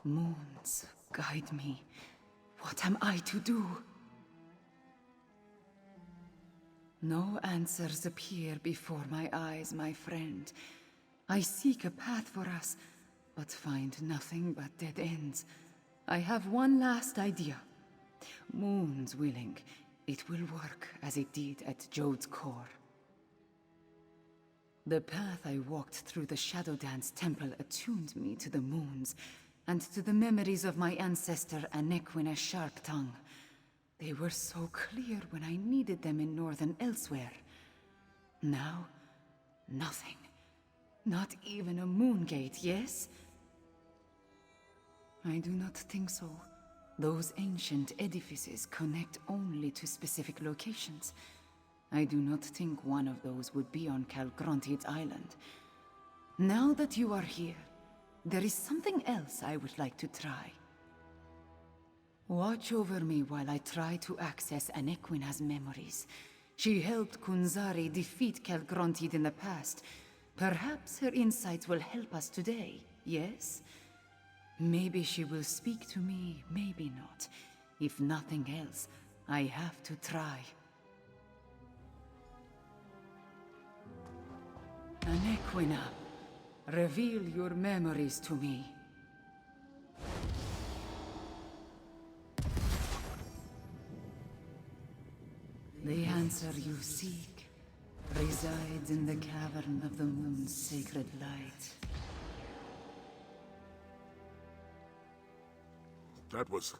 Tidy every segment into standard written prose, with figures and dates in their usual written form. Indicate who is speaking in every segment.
Speaker 1: Moons, guide me. What am I to do? No answers appear before my eyes, my friend. I seek a path for us, but find nothing but dead ends. I have one last idea. Moons willing, it will work as it did at Jode's core. The path I walked through the Shadow Dance Temple attuned me to the moons, and to the memories of my ancestor Anequina's sharp tongue. They were so clear when I needed them in northern Elsweyr. Now, nothing. Not even a moon gate, yes? I do not think so. Those ancient edifices connect only to specific locations. I do not think one of those would be on Calgronti's island. Now that you are here, there is something else I would like to try. Watch over me while I try to access Anequina's memories. She helped Kunzari defeat Calgrontid in the past. Perhaps her insights will help us today, yes? Maybe she will speak to me, maybe not. If nothing else, I have to try. Anequina, reveal your memories to me. The answer you seek resides in the cavern of the moon's sacred light.
Speaker 2: That was...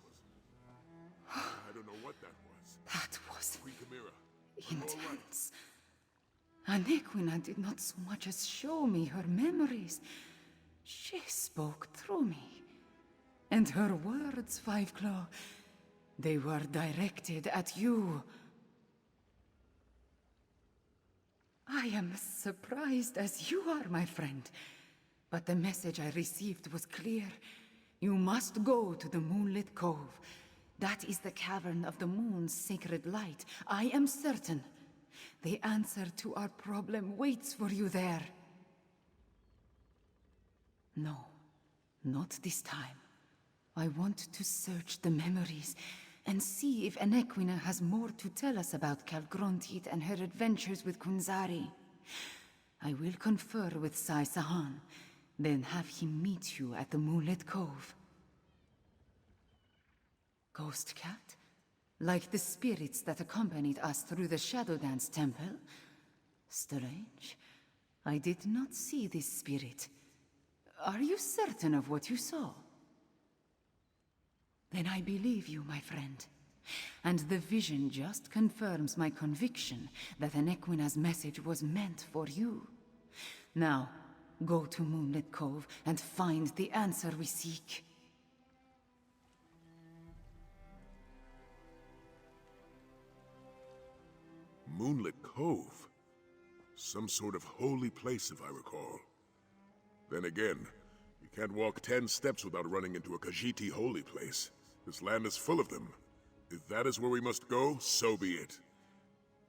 Speaker 2: I don't know what that was.
Speaker 1: That was
Speaker 2: Queen Chimera.
Speaker 1: intense. Anequina did not so much as show me her memories. She spoke through me. And her words, Fiveclaw, they were directed at you. I am as surprised as you are, my friend. But the message I received was clear. You must go to the Moonlit Cove. That is the cavern of the moon's sacred light. I am certain. The answer to our problem waits for you there. No, not this time. I want to search the memories and see if Anequina has more to tell us about Calgrontid and her adventures with Kunzari. I will confer with Sai Sahan, then have him meet you at the Moonlit Cove. Ghost Cat? Like the spirits that accompanied us through the Shadow Dance Temple? Strange. I did not see this spirit. Are you certain of what you saw? Then I believe you, my friend. And the vision just confirms my conviction that Anequina's message was meant for you. Now, go to Moonlit Cove and find the answer we seek.
Speaker 2: Moonlit Cove? Some sort of holy place, if I recall. Then again, you can't walk 10 steps without running into a Khajiiti holy place. This land is full of them. If that is where we must go, so be it.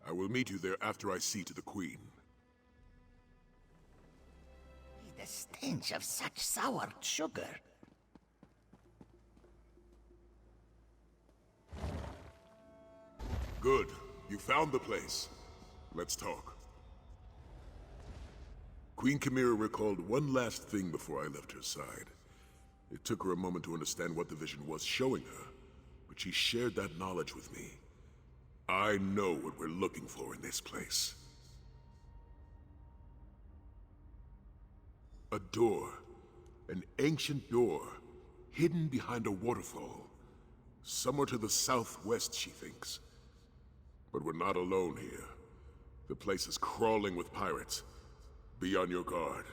Speaker 2: I will meet you there after I see to the Queen.
Speaker 3: The stench of such soured sugar.
Speaker 2: Good. You found the place. Let's talk. Queen Chimera recalled one last thing before I left her side. It took her a moment to understand what the vision was showing her, but she shared that knowledge with me. I know what we're looking for in this place. A door. An ancient door, hidden behind a waterfall. Somewhere to the southwest, she thinks. But we're not alone here. The place is crawling with pirates. Be on your guard.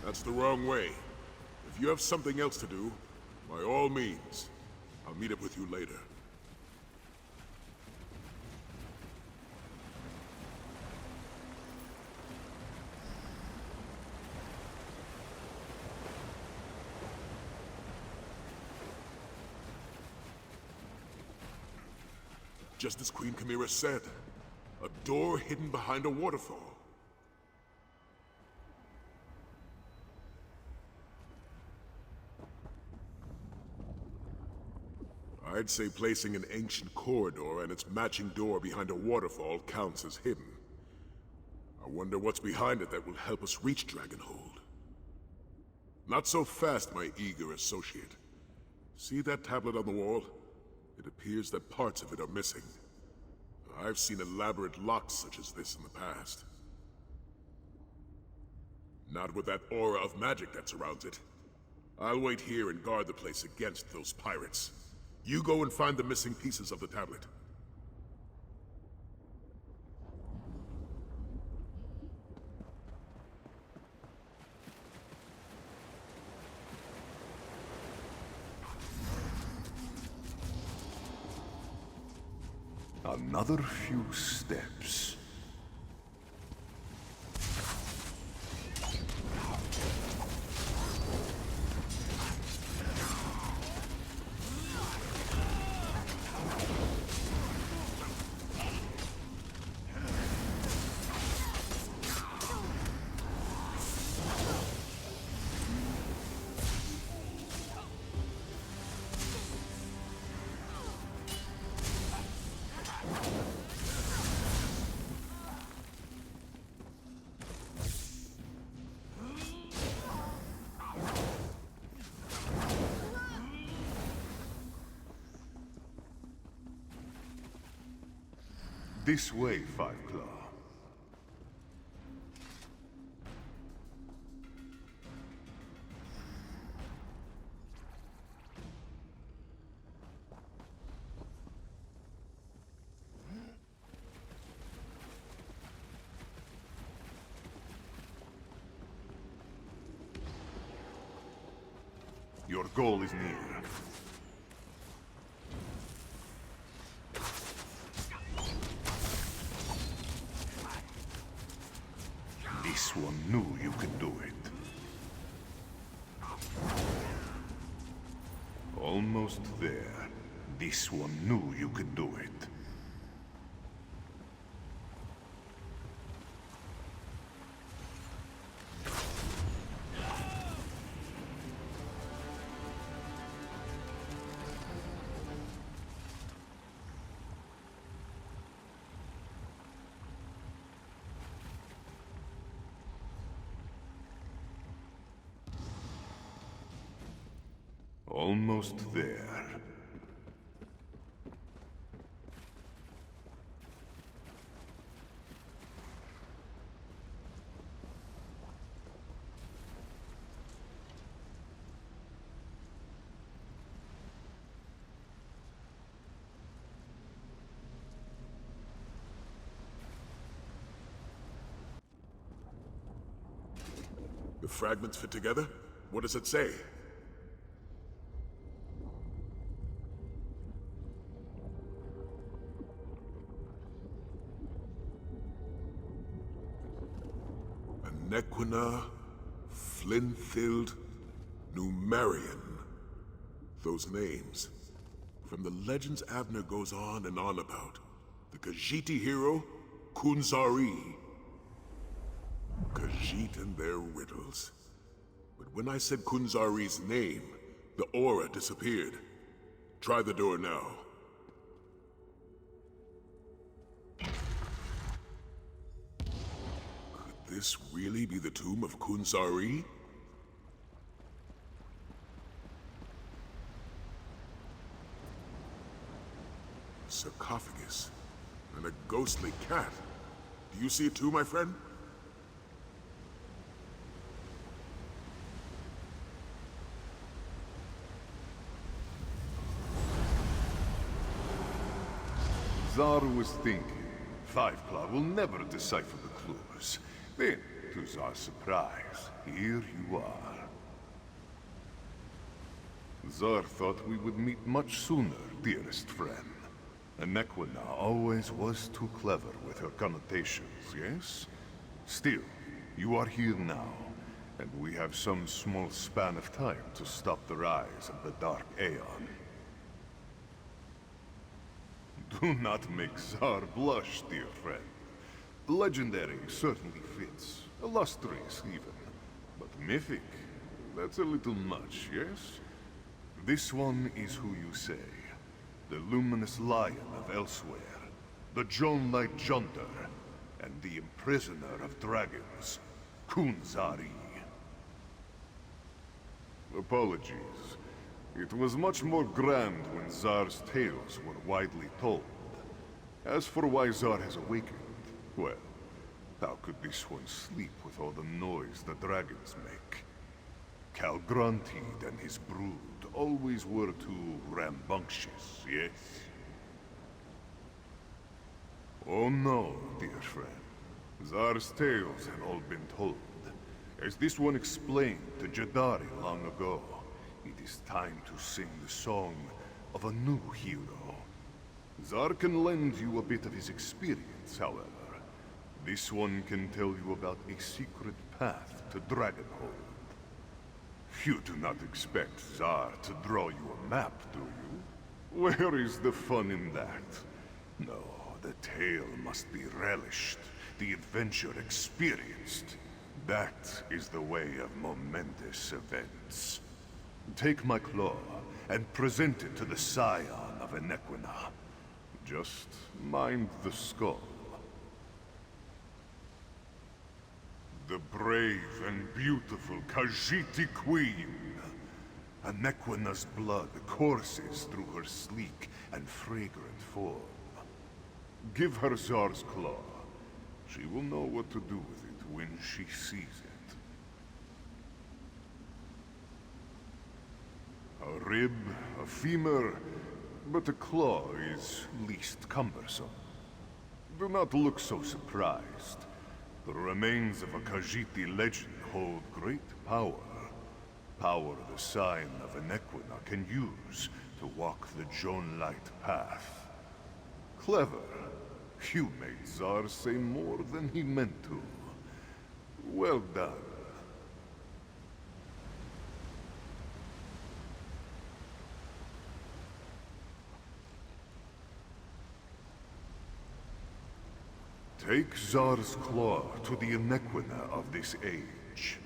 Speaker 2: That's the wrong way. If you have something else to do, by all means, I'll meet up with you later. just as Queen Chimera said. A door hidden behind a waterfall. I'd say placing an ancient corridor and its matching door behind a waterfall counts as hidden. I wonder what's behind it that will help us reach Dragonhold. Not so fast, my eager associate. See that tablet on the wall? It appears that parts of it are missing. I've seen elaborate locks such as this in the past. Not with that aura of magic that surrounds it. I'll wait here and guard the place against those pirates. You go and find the missing pieces of the tablet.
Speaker 4: Another few steps. This way, Five Claw. Your goal is near. This one knew you could do it. Almost there. This one knew you could do it. Almost there.
Speaker 2: The fragments fit together? What does it say? Nequina, Flinthild, Numerian. Those names. From the legends Abnur goes on and on about. The Khajiiti hero, Kunzari. Khajiit and their riddles. But when I said Kunzari's name, the aura disappeared. Try the door now. Could this really be the tomb of Kunzari? Sarcophagus. And a ghostly cat. Do you see it too, my friend?
Speaker 4: Zar was thinking, Fiveclaw will never decipher the clues. Then, to Zar's surprise, here you are. Zar thought we would meet much sooner, dearest friend. Nequina always was too clever with her connotations, yes? Still, you are here now, and we have some small span of time to stop the rise of the Dark Aeon. Do not make Tsar blush, dear friend. Legendary certainly fits. Illustrious, even. But mythic? That's a little much, yes? This one is who you say. The luminous lion of Elsweyr. The moonlight junter. And the imprisoner of dragons. Kunzari. Apologies. It was much more grand when Tsar's tales were widely told. As for why Tsar has awakened, well, how could this one sleep with all the noise the dragons make? Calgrantid and his brood always were too rambunctious, yes? Oh no, dear friend. Tsar's tales had all been told. As this one explained to Jadari long ago, it is time to sing the song of a new hero. Tsar can lend you a bit of his experience, however. This one can tell you about a secret path to Dragonhold. You do not expect Tsar to draw you a map, do you? Where is the fun in that? No, the tale must be relished, the adventure experienced. That is the way of momentous events. Take my claw and present it to the scion of Enequina. Just mind the skull. The brave and beautiful Khajiiti queen. Enequina's blood courses through her sleek and fragrant form. Give her Tsar's claw. She will know what to do with it when she sees it. A rib, a femur, but a claw is least cumbersome. Do not look so surprised. The remains of a Khajiiti legend hold great power. Power the sign of Enequina can use to walk the moonlight path. Clever. You made Tsar say more than he meant to. Well done. Take Tsar's claw to the Enequina of this age.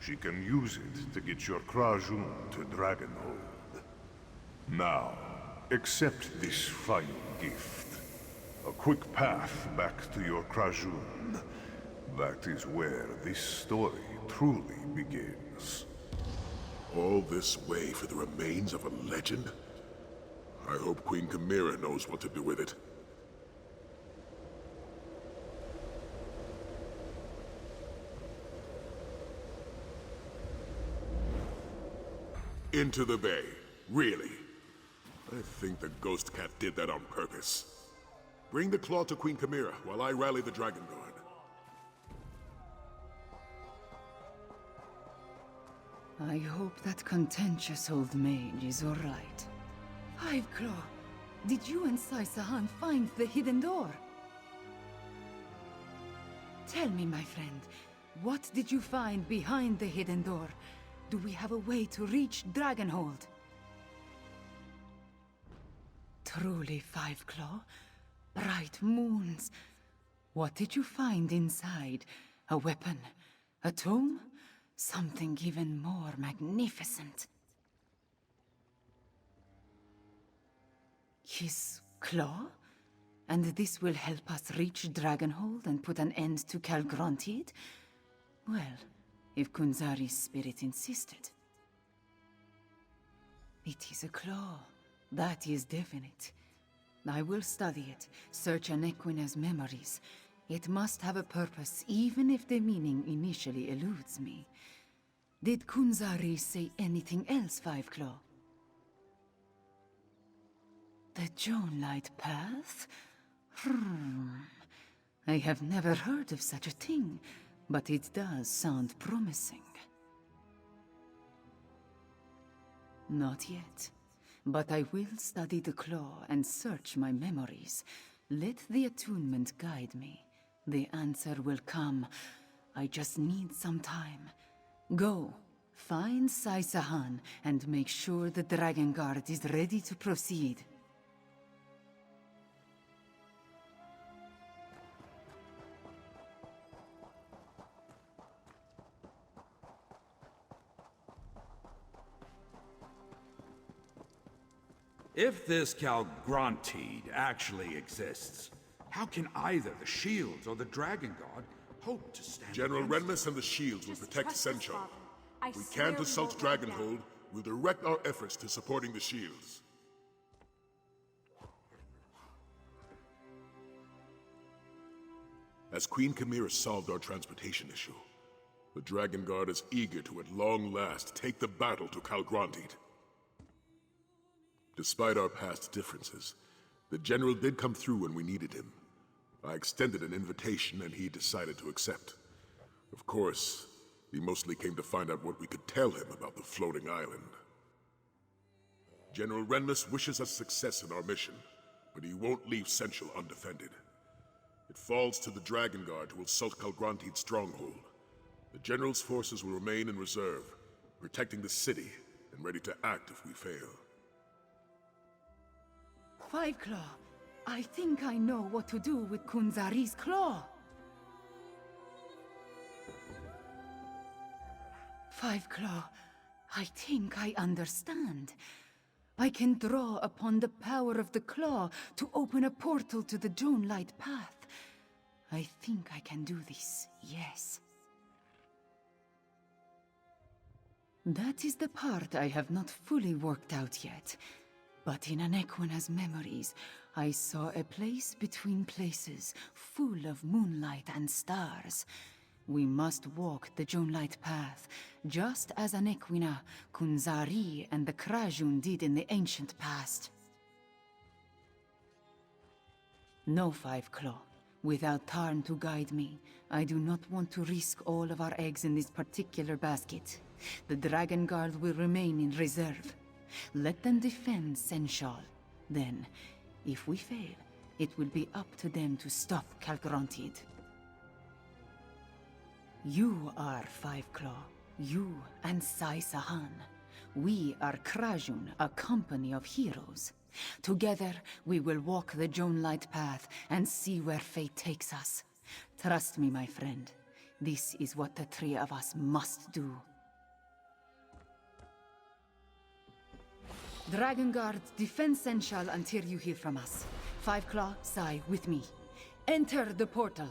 Speaker 4: She can use it to get your Krajun to Dragonhold. Now, accept this final gift. A quick path back to your Krajun. That is where this story truly begins.
Speaker 2: All this way for the remains of a legend? I hope Queen Chimera knows what to do with it. Into the bay. Really? I think the Ghost Cat did that on purpose. Bring the claw to Queen Chimera while I rally the Dragon Guard.
Speaker 1: I hope that contentious old mage is all right. Fiveclaw, did you and Saisahan find the hidden door? Tell me, my friend, what did you find behind the hidden door? Do we have a way to reach Dragonhold? Truly, Fiveclaw? Bright moons. What did you find inside? A weapon? A tomb? Something even more magnificent. His claw? And this will help us reach Dragonhold and put an end to Calgrantid? Well, if Kunzari's spirit insisted. It is a claw. That is definite. I will study it, search Enequina's memories. It must have a purpose, even if the meaning initially eludes me. Did Kunzari say anything else, Fiveclaw? The moonlight path? I have never heard of such a thing, but it does sound promising. Not yet. But I will study the claw and search my memories. Let the attunement guide me. The answer will come. I just need some time. Go, find Saisahan and make sure the Dragon Guard is ready to proceed.
Speaker 5: If this Khajiiti actually exists, how can either the shields or the Dragon God hope to stand
Speaker 2: General
Speaker 5: against
Speaker 2: Renmus and the shields will protect
Speaker 6: trust us,
Speaker 2: Senchal.
Speaker 6: Father. I
Speaker 2: We
Speaker 6: swear
Speaker 2: can't assault
Speaker 6: won't back down.
Speaker 2: Dragonhold. We'll direct our efforts to supporting the shields. As Queen Chimera solved our transportation issue, the Dragon Guard is eager to at long last take the battle to Khajiiti. Despite our past differences, the General did come through when we needed him. I extended an invitation and he decided to accept. Of course, he mostly came to find out what we could tell him about the floating island. General Renmus wishes us success in our mission, but he won't leave Senchal undefended. It falls to the Dragon Guard to assault Khajiiti's stronghold. The General's forces will remain in reserve, protecting the city and ready to act if we fail.
Speaker 1: Five Claw, I think I know what to do with Kunzari's claw. Five Claw, I think I understand. I can draw upon the power of the claw to open a portal to the Moonlight path. I think I can do this, yes. That is the part I have not fully worked out yet. But in Anequina's memories, I saw a place between places, full of moonlight and stars. We must walk the Moonlight path, just as Anequina, Kunzari, and the Krajun did in the ancient past. No, Five Claw. Without Tarn to guide me, I do not want to risk all of our eggs in this particular basket. The Dragon Guard will remain in reserve. Let them defend Senchal. Then, if we fail, it will be up to them to stop Khajiiti. You are Five Claw. You and Sai Sahan. We are Krajun, a company of heroes. Together, we will walk the Moonlight path and see where fate takes us. Trust me, my friend. This is what the three of us must do. Dragon Guard, defend Senchal until you hear from us. Five Claw, Sai, with me. Enter the portal.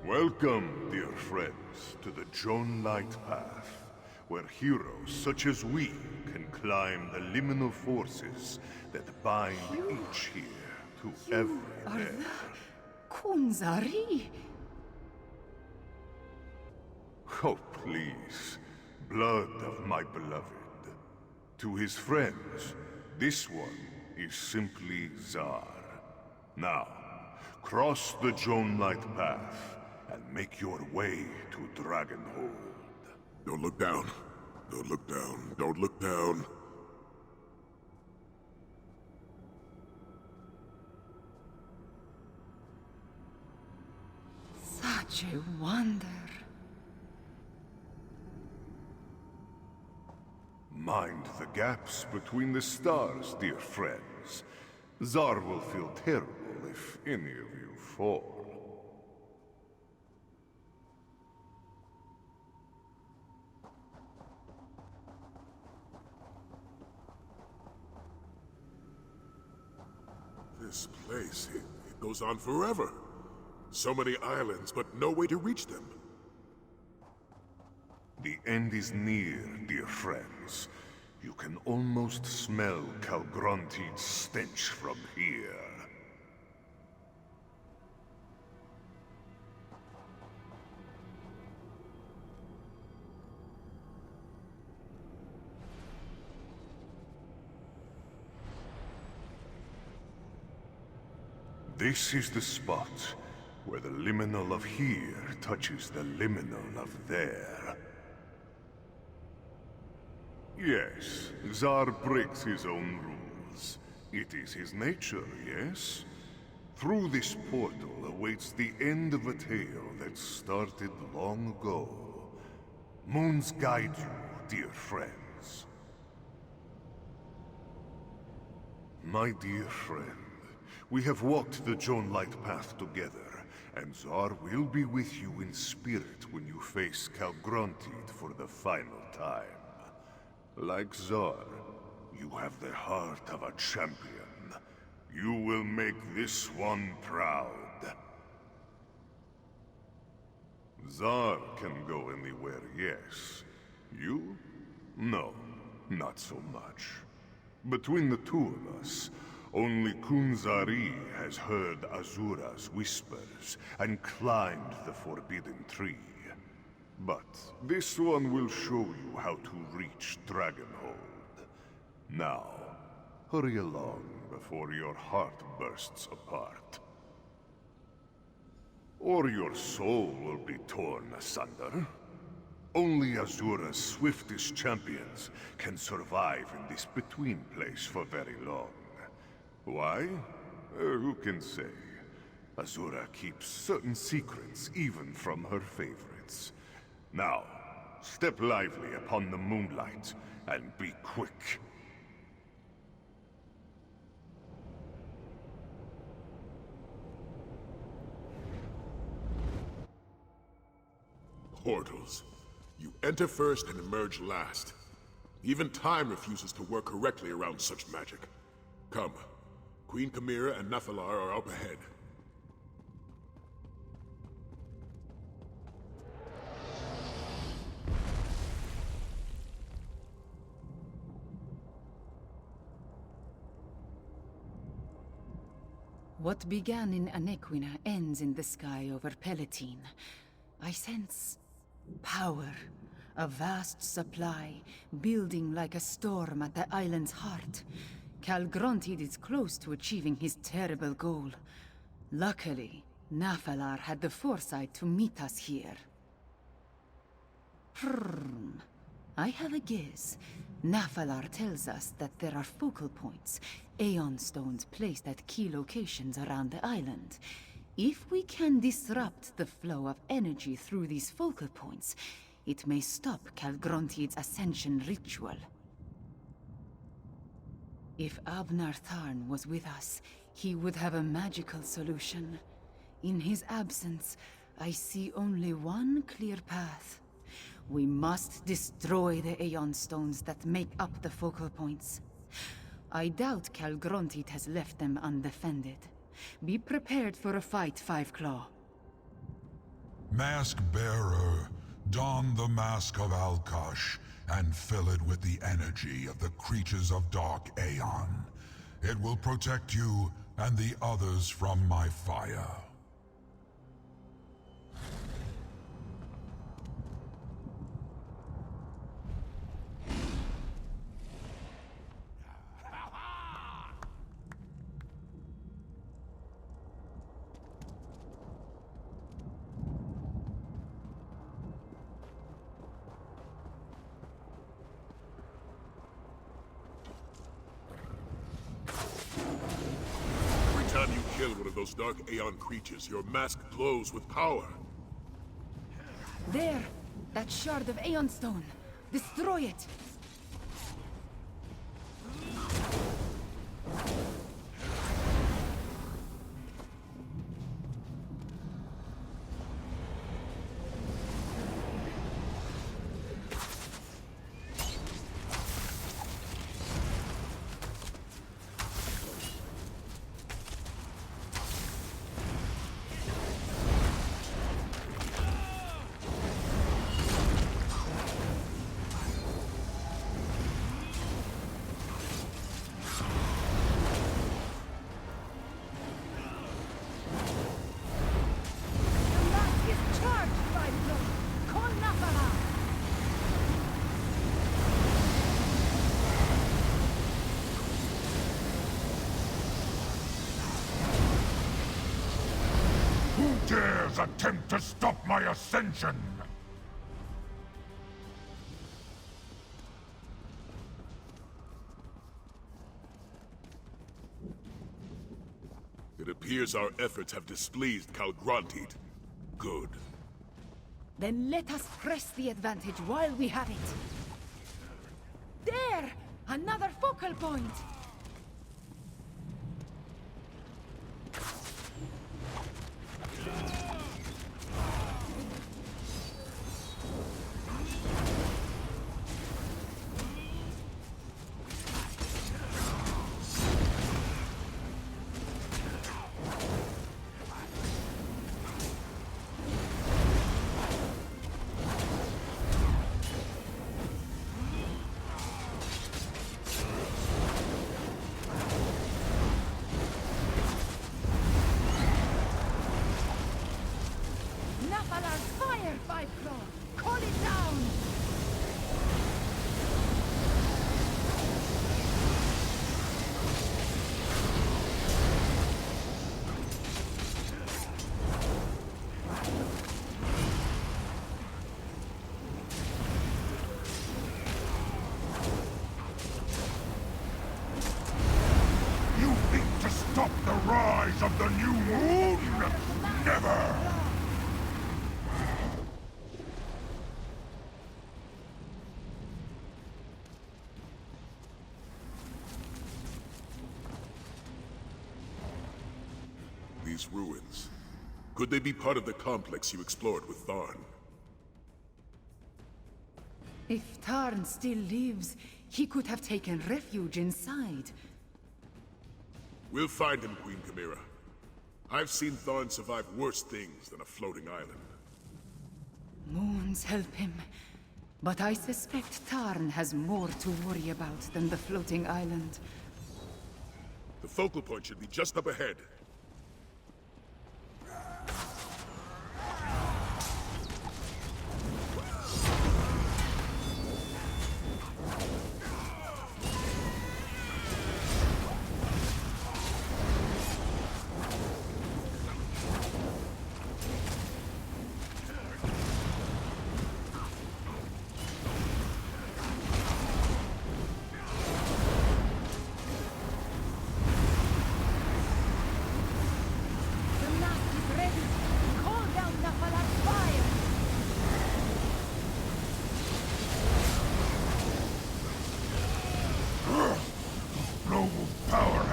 Speaker 4: Welcome, dear friends, to the Moonlight path, where heroes such as we can climb the liminal forces that bind each here to every
Speaker 1: Are
Speaker 4: there.
Speaker 1: the Kunzari?
Speaker 4: Oh, please. Blood of my beloved. To his friends, this one is simply Zar. Now, cross the Moonlight path and make your way to Dragonhold.
Speaker 2: Don't look down. Don't look down. Don't look down.
Speaker 1: Such a wonder.
Speaker 4: Mind the gaps between the stars, dear friends. Zar will feel terrible if any of you fall.
Speaker 2: This place, it goes on forever. So many islands, but no way to reach them.
Speaker 4: The end is near, dear friends. You can almost smell Khajiiti's stench from here. This is the spot where the liminal of here touches the liminal of there. Yes, Zar breaks his own rules. It is his nature, yes? Through this portal awaits the end of a tale that started long ago. Moons guide you, dear friends. My dear friend, we have walked the Moonlight path together, and Zar will be with you in spirit when you face Calgrontiid for the final time. Like Zar, you have the heart of a champion. You will make this one proud. Zar can go anywhere, yes. You? No, not so much. Between the two of us, only Kunzari has heard Azura's whispers and climbed the forbidden tree. But this one will show you how to reach Dragonhold. Now, hurry along before your heart bursts apart. Or your soul will be torn asunder. Only Azura's swiftest champions can survive in this between place for very long. Why? Who can say? Azura keeps certain secrets even from her favorites. Now, step lively upon the moonlight, and be quick.
Speaker 2: Portals. You enter first and emerge last. Even time refuses to work correctly around such magic. Come. Queen Chimera and Nephilar are up ahead.
Speaker 1: What began in Anequina ends in the sky over Palatine. I sense power, a vast supply, building like a storm at the island's heart. Calgrontiid is close to achieving his terrible goal. Luckily, Nephilar had the foresight to meet us here. I have a guess. Nephilar tells us that there are focal points, Aeon Stones placed at key locations around the island. If we can disrupt the flow of energy through these focal points, it may stop Calgrontiid's ascension ritual. If Abnur Tharn was with us, he would have a magical solution. In his absence, I see only one clear path. We must destroy the Aeon Stones that make up the focal points. I doubt Calgrontiid has left them undefended. Be prepared for a fight, Five Claw.
Speaker 6: Mask Bearer, don the mask of Alkash and fill it with the energy of the creatures of Dark Aeon. It will protect you and the others from my fire.
Speaker 2: Every time you kill one of those Dark Aeon creatures, your mask glows with power.
Speaker 1: There! That shard of Aeon Stone! Destroy it!
Speaker 6: Dares attempt to stop my ascension!
Speaker 2: It appears our efforts have displeased Calgrontiid. Good.
Speaker 1: Then let us press the advantage while we have it. There! Another focal point!
Speaker 2: these ruins? Could they be part of the complex you explored with Tharn?
Speaker 1: If Tarn still lives, he could have taken refuge inside.
Speaker 2: We'll find him, Queen Chimera. I've seen Tharn survive worse things than a floating island.
Speaker 1: Moons help him, but I suspect Tarn has more to worry about than the floating island.
Speaker 2: The focal point should be just up ahead.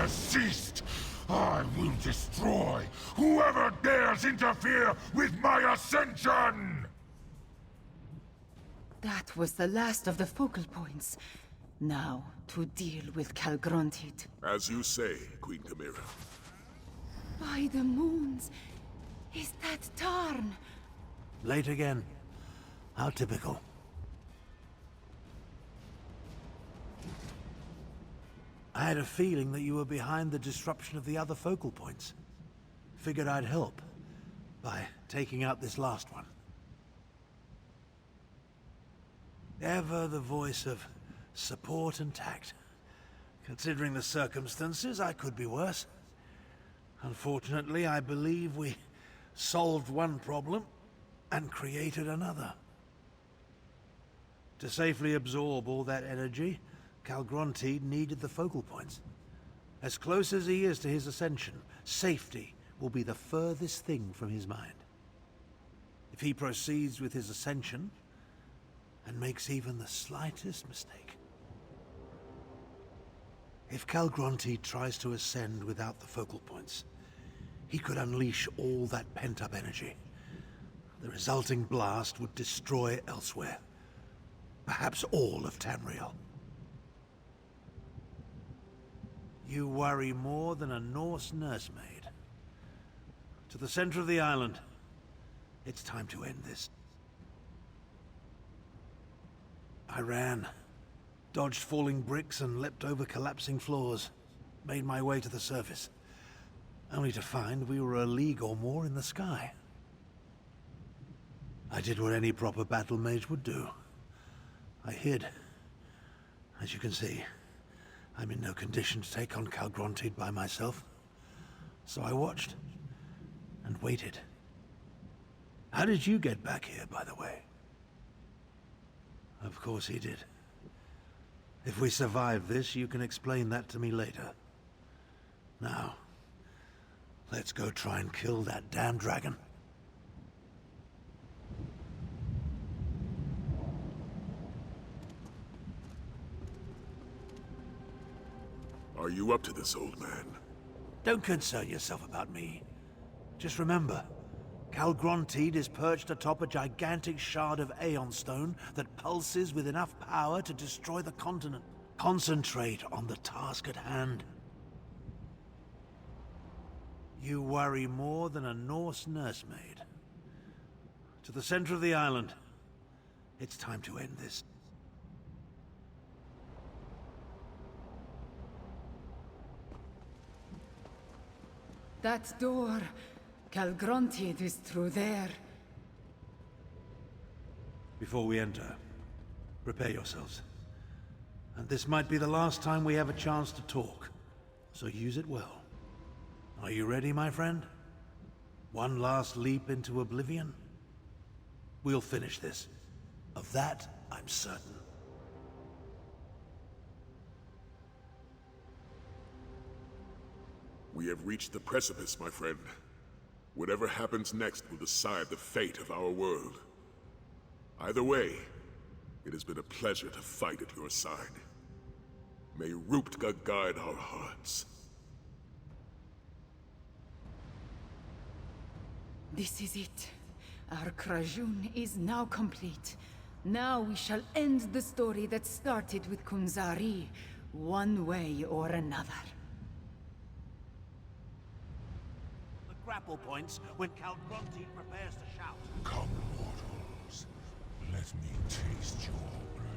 Speaker 6: Ceased! I will destroy whoever dares interfere with my ascension!
Speaker 1: That was the last of the focal points. Now, to deal with Calgrontit.
Speaker 2: As you say, Queen Chimera.
Speaker 1: By the moons! Is that Tarn?
Speaker 7: Late again. How typical. I had a feeling that you were behind the disruption of the other focal points. Figured I'd help by taking out this last one. Ever the voice of support and tact. Considering the circumstances, I could be worse. Unfortunately, I believe we solved one problem and created another. To safely absorb all that energy, Calgrontit needed the focal points. As close as he is to his ascension, safety will be the furthest thing from his mind. If he proceeds with his ascension, and makes even the slightest mistake. If Calgrontit tries to ascend without the focal points, he could unleash all that pent-up energy. The resulting blast would destroy Elsweyr. Perhaps all of Tamriel. You worry more than a Norse nursemaid. To the center of the island. It's time to end this. I ran, dodged falling bricks and leapt over collapsing floors, made my way to the surface, only to find we were a league or more in the sky. I did what any proper battle mage would do. I hid. As you can see, I'm in no condition to take on Calgrontit by myself. So I watched and waited. How did you get back here, by the way? Of course he did. If we survive this, you can explain that to me later. Now, let's go try and kill that damn dragon.
Speaker 2: Are you up to this, old man?
Speaker 7: Don't concern yourself about me. Just remember, Calgrontit is perched atop a gigantic shard of Aeon Stone that pulses with enough power to destroy the continent. Concentrate on the task at hand. You worry more than a Norse nursemaid. To the center of the island. It's time to end this.
Speaker 1: That door. Calgrontit is through there.
Speaker 7: Before we enter, prepare yourselves. And this might be the last time we have a chance to talk, so use it well. Are you ready, my friend? One last leap into oblivion? We'll finish this. Of that, I'm certain.
Speaker 2: We have reached the precipice, my friend. Whatever happens next will decide the fate of our world. Either way, it has been a pleasure to fight at your side. May Ruptka guide our hearts.
Speaker 1: This is it. Our Krajun is now complete. Now we shall end the story that started with Kunzari, one way or another.
Speaker 7: The grapple points when Count Grunty prepares to shout.
Speaker 6: Come, mortals. Let me taste your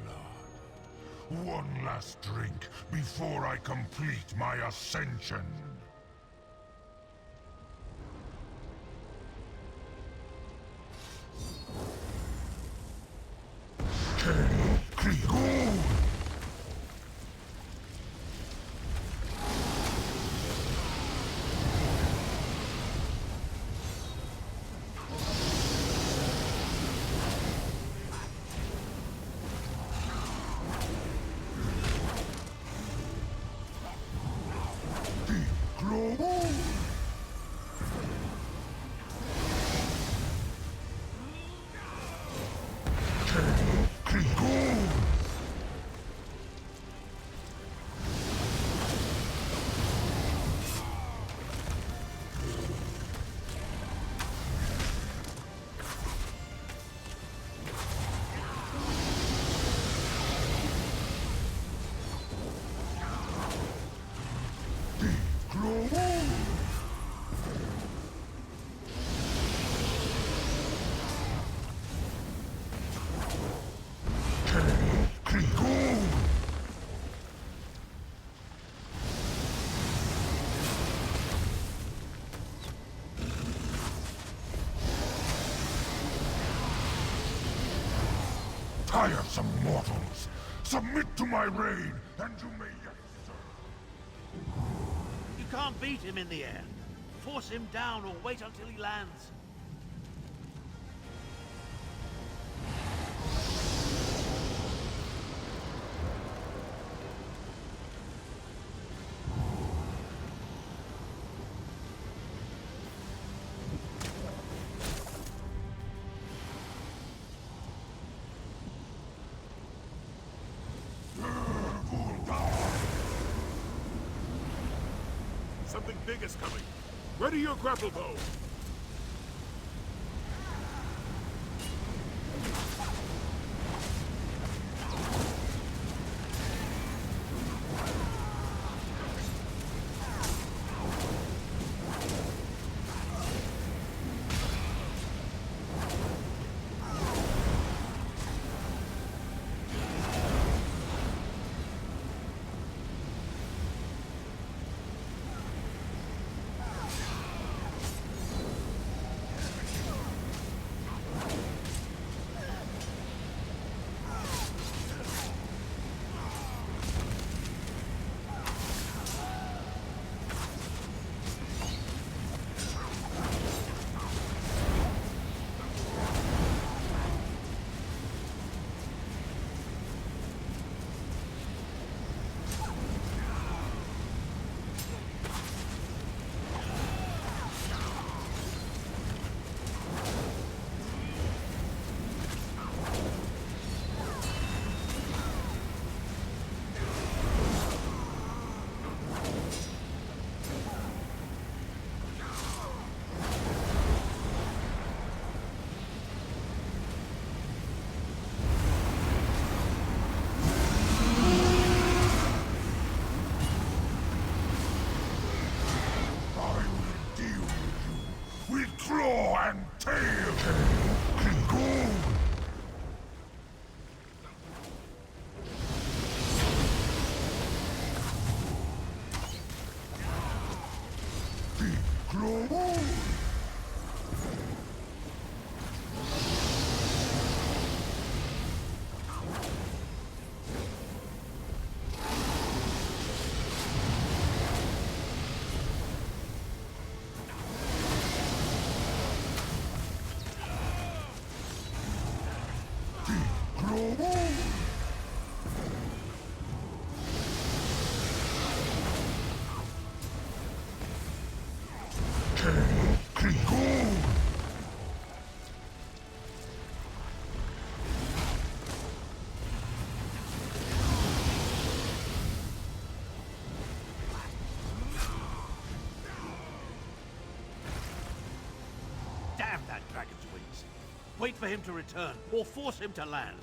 Speaker 6: blood. One last drink before I complete my ascension. Kriegul! Tiresome mortals! Submit to my reign, and you may yet serve.
Speaker 7: You can't beat him in the air. Force him down or wait until he lands.
Speaker 2: Something big is coming. Ready your grapple bow.
Speaker 6: Claw and tail! Kriegul! Kriegul! Okay.
Speaker 7: things. Wait for him to return, or force him to land.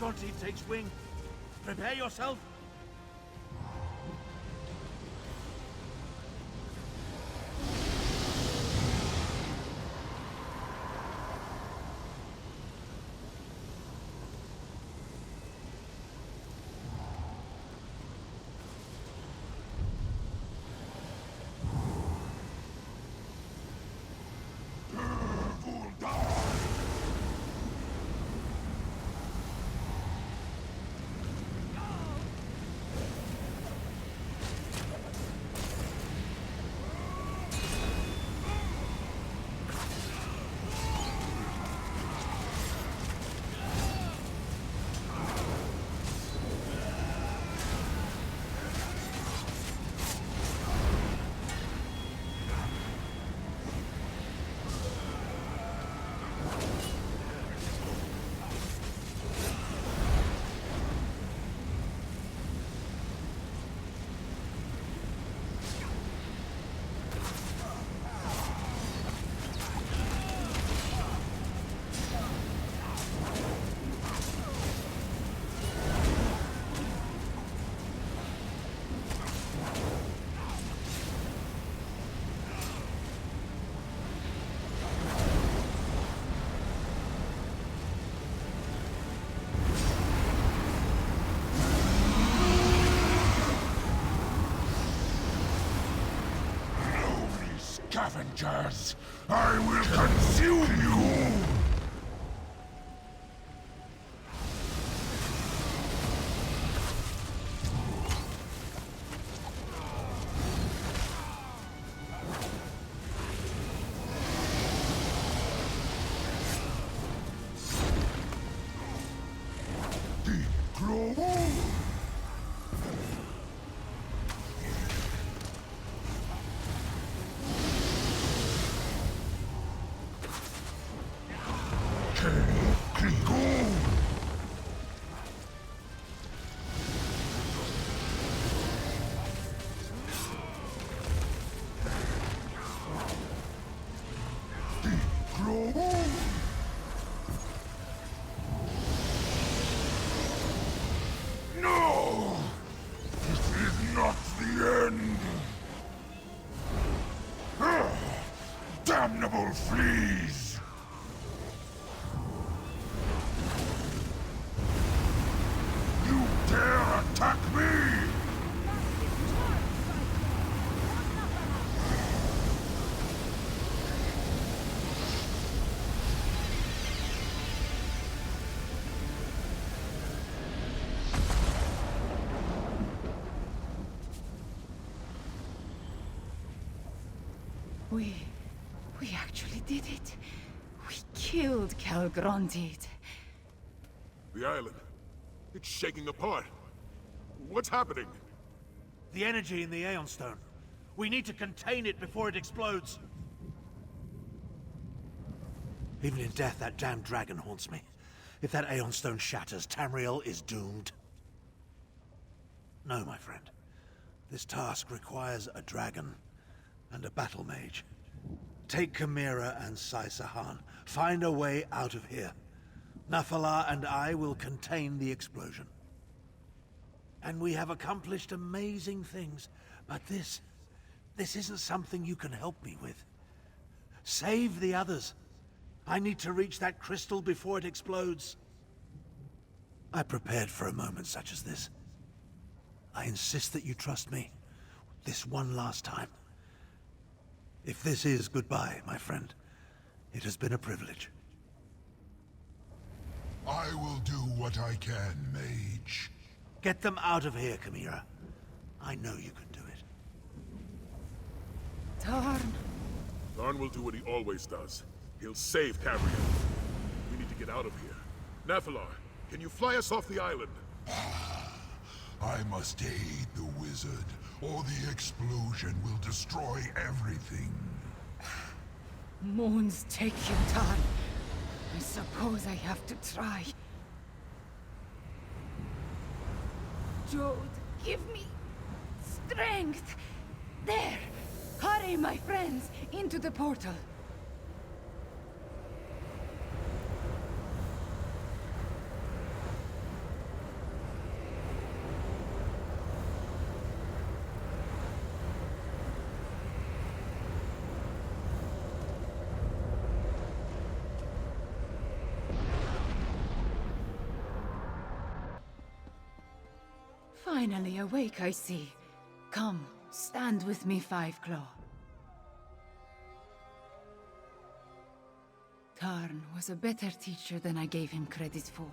Speaker 7: Ghajiiti takes wing. Prepare yourself.
Speaker 6: Scavengers! I will consume you! damnable fleas! You dare attack me!
Speaker 1: We actually did it. We killed Calgronted.
Speaker 2: The island. It's shaking apart. What's happening?
Speaker 7: The energy in the Aeon Stone. We need to contain it before it explodes. Even in death, that damned dragon haunts me. If that Aeon Stone shatters, Tamriel is doomed. No, my friend. This task requires a dragon and a battle mage. Take Chimera and Sai-Sahan. Find a way out of here. Nafalar and I will contain the explosion. And we have accomplished amazing things, but this isn't something you can help me with. Save the others. I need to reach that crystal before it explodes. I prepared for a moment such as this. I insist that you trust me. This one last time. If this is goodbye, my friend, it has been a privilege.
Speaker 6: I will do what I can, mage.
Speaker 7: Get them out of here, Chimera. I know you can do it.
Speaker 1: Tarn!
Speaker 2: Tarn will do what he always does. He'll save Tamriel. We need to get out of here. Nafalar, can you fly us off the island?
Speaker 6: I must aid the wizard, or the explosion will destroy everything.
Speaker 1: Moons take you, Tarn. I suppose I have to try. Jode, give me strength. There! Hurry, my friends, into the portal. Finally awake, I see. Come, stand with me, Five Claw. Tarn was a better teacher than I gave him credit for.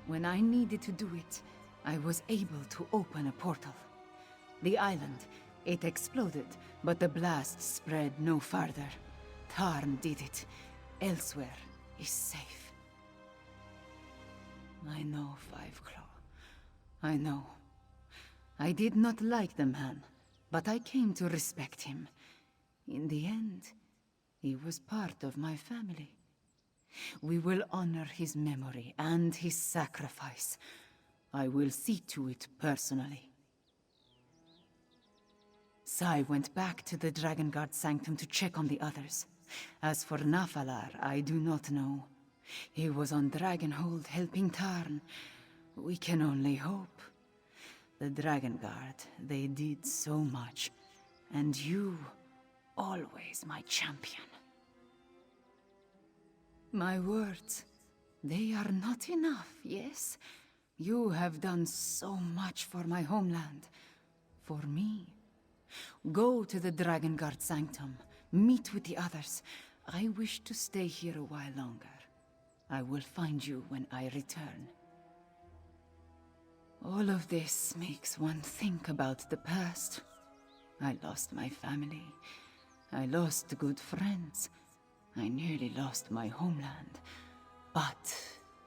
Speaker 1: When I needed to do it, I was able to open a portal. The island, it exploded, but the blast spread no farther. Tarn did it. Elsweyr is safe. I know, Five Claw. I know. I did not like the man, but I came to respect him. In the end, he was part of my family. We will honor his memory and his sacrifice. I will see to it personally. Sai went back to the Dragonguard Sanctum to check on the others. As for Nafalar, I do not know. He was on Dragonhold helping Tarn. We can only hope. The Dragonguard, they did so much. And you, always my champion. My words, they are not enough, yes? You have done so much for my homeland. For me. Go to the Dragonguard Sanctum. Meet with the others. I wish to stay here a while longer. I will find you when I return. All of this makes one think about the past. I lost my family. I lost good friends. I nearly lost my homeland. But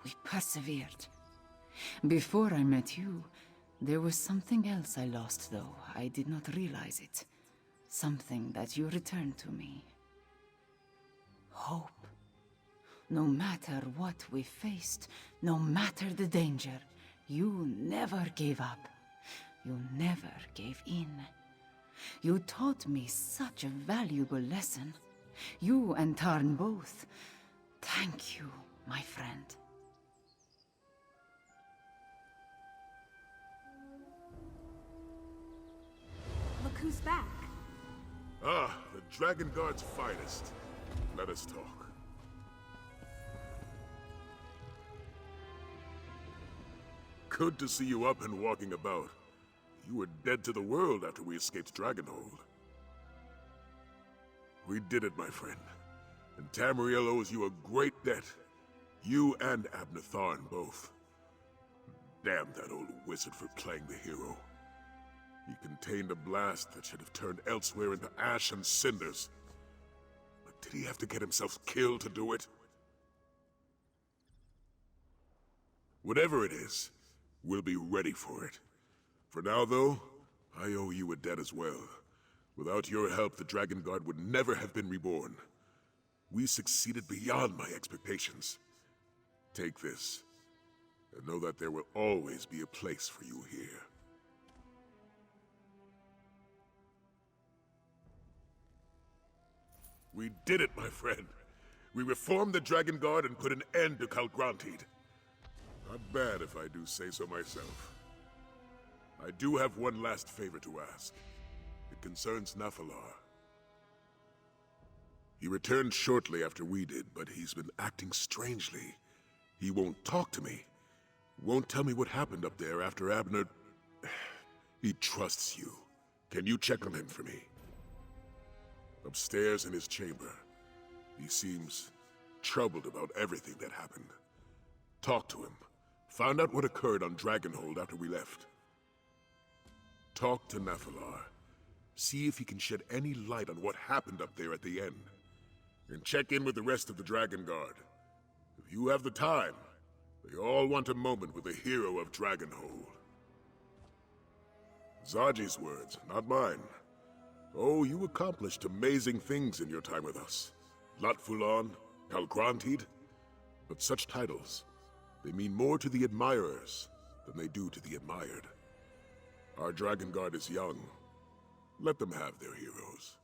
Speaker 1: we persevered. Before I met you, there was something else I lost, though. I did not realize it. Something that you returned to me. Hope. No matter what we faced, no matter the danger, you never gave up. You never gave in. You taught me such a valuable lesson. You and Tarn both. Thank you, my friend.
Speaker 8: Look who's back.
Speaker 2: Ah, the Dragonguard's finest. let us talk. Good to see you up and walking about. You were dead to the world after we escaped Dragonhold. We did it, my friend. And Tamriel owes you a great debt. You and Abnur both. Damn that old wizard for playing the hero. He contained a blast that should have turned Elsweyr into ash and cinders. But did he have to get himself killed to do it? Whatever it is, we'll be ready for it. For now, though, I owe you a debt as well. Without your help, the Dragon Guard would never have been reborn. We succeeded beyond my expectations. Take this, and know that there will always be a place for you here. We did it, my friend. We reformed the Dragon Guard and put an end to Khajiiti. Not bad if I do say so myself. I do have one last favor to ask. It concerns Nephilar. He returned shortly after we did, but he's been acting strangely. He won't talk to me. Won't tell me what happened up there after Abnur... He trusts you. Can you check on him for me? Upstairs in his chamber. He seems troubled about everything that happened. Talk to him. Find out what occurred on Dragonhold after we left. Talk to Nephilar. See if he can shed any light on what happened up there at the end. And check in with the rest of the Dragon Guard. If you have the time, they all want a moment with the hero of Dragonhold. Zaji's words, not mine. Oh, you accomplished amazing things in your time with us. Latfulan, Khajiiti. But such titles, they mean more to the admirers than they do to the admired. Our Dragon Guard is young. Let them have their heroes.